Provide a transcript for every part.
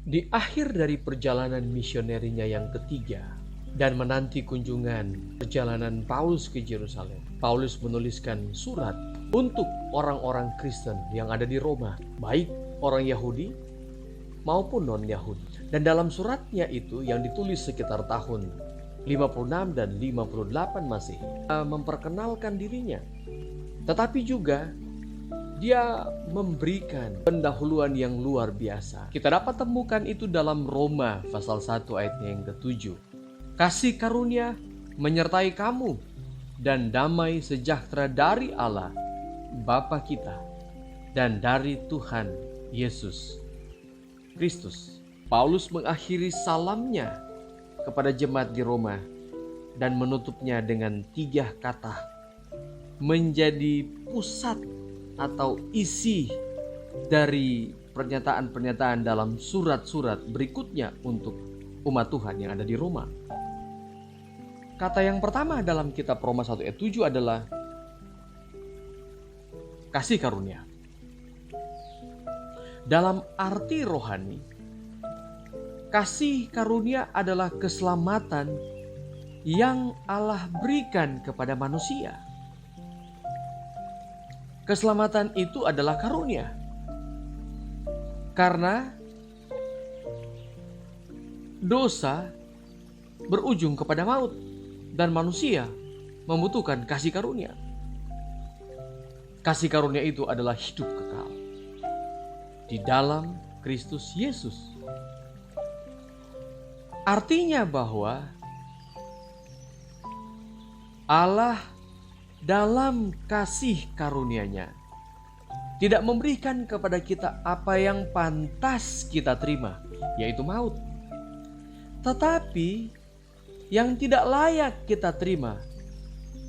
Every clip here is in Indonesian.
Di akhir dari perjalanan misionerinya yang ketiga dan menanti kunjungan perjalanan Paulus ke Yerusalem, Paulus menuliskan surat untuk orang-orang Kristen yang ada di Roma, baik orang Yahudi maupun non-Yahudi. Dan dalam suratnya itu yang ditulis sekitar tahun 56 dan 58 Masehi, memperkenalkan dirinya. Tetapi juga dia memberikan pendahuluan yang luar biasa. Kita dapat temukan itu dalam Roma pasal 1 ayatnya yang ke-7. Kasih karunia menyertai kamu dan damai sejahtera dari Allah Bapa kita dan dari Tuhan Yesus Kristus. Paulus mengakhiri salamnya kepada jemaat di Roma dan menutupnya dengan 3 kata menjadi pusat atau isi dari pernyataan-pernyataan dalam surat-surat berikutnya untuk umat Tuhan yang ada di Roma. Kata yang pertama dalam kitab Roma 1 ayat 7 adalah kasih karunia. Dalam arti rohani, kasih karunia adalah keselamatan yang Allah berikan kepada manusia. Keselamatan itu adalah karunia. Karena dosa berujung kepada maut dan manusia membutuhkan kasih karunia. Kasih karunia itu adalah hidup kekal di dalam Kristus Yesus. Artinya bahwa Allah dalam kasih karunia-Nya tidak memberikan kepada kita apa yang pantas kita terima, yaitu maut. Tetapi yang tidak layak kita terima,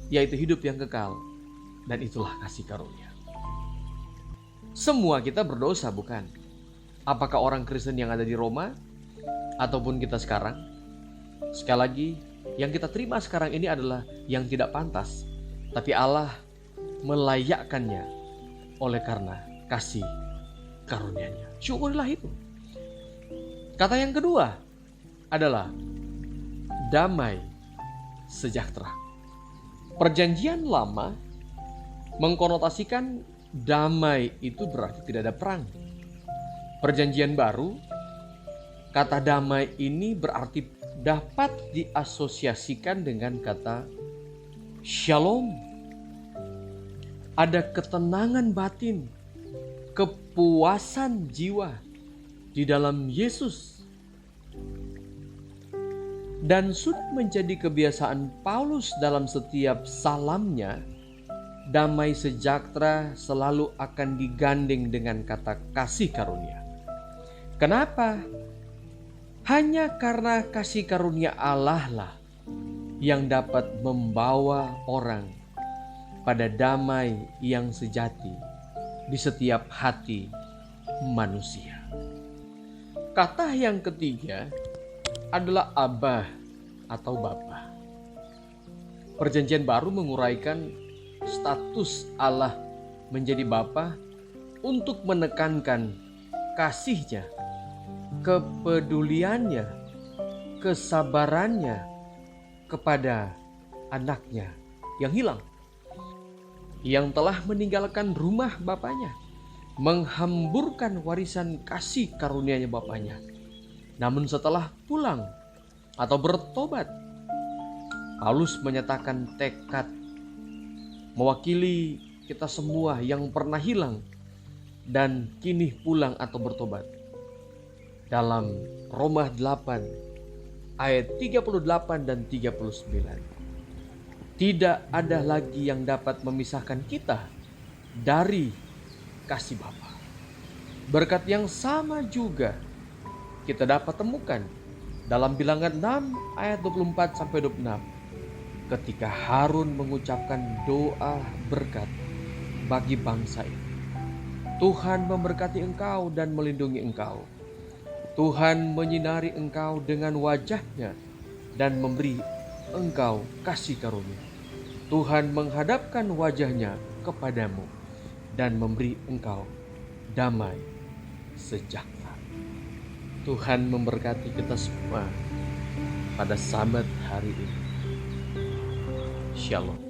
yaitu hidup yang kekal. Dan itulah kasih karunia. Semua kita berdosa, bukan? Apakah orang Kristen yang ada di Roma ataupun kita sekarang? Sekali lagi, yang kita terima sekarang ini adalah yang tidak pantas. Tapi Allah melayakkannya oleh karena kasih karunia-Nya. Syukurilah itu. Kata yang kedua adalah damai sejahtera. Perjanjian lama mengkonotasikan damai itu berarti tidak ada perang. Perjanjian baru, kata damai ini berarti dapat diasosiasikan dengan kata shalom. Ada ketenangan batin, kepuasan jiwa di dalam Yesus. Dan sudah menjadi kebiasaan Paulus dalam setiap salamnya, damai sejahtera selalu akan digandeng dengan kata kasih karunia. Kenapa? Hanya karena kasih karunia Allah lah yang dapat membawa orang pada damai yang sejati di setiap hati manusia. Kata yang ketiga adalah Abah atau Bapa. Perjanjian baru menguraikan status Allah menjadi Bapa untuk menekankan kasih-Nya, kepeduliannya, kesabarannya kepada anaknya yang hilang, yang telah meninggalkan rumah bapaknya, menghamburkan warisan kasih karunia-Nya bapaknya. Namun setelah pulang atau bertobat, Paulus menyatakan tekad mewakili kita semua yang pernah hilang dan kini pulang atau bertobat. Dalam Roma 8 ayat 38 dan 39. Tidak ada lagi yang dapat memisahkan kita dari kasih Bapa. Berkat yang sama juga kita dapat temukan dalam Bilangan 6 ayat 24 sampai 26. Ketika Harun mengucapkan doa berkat bagi bangsa ini. Tuhan memberkati engkau dan melindungi engkau. Tuhan menyinari engkau dengan wajah-Nya dan memberi engkau kasih karunia. Tuhan menghadapkan wajah-Nya kepadamu dan memberi engkau damai sejahtera. Tuhan memberkati kita semua pada Sabat hari ini. Shalom.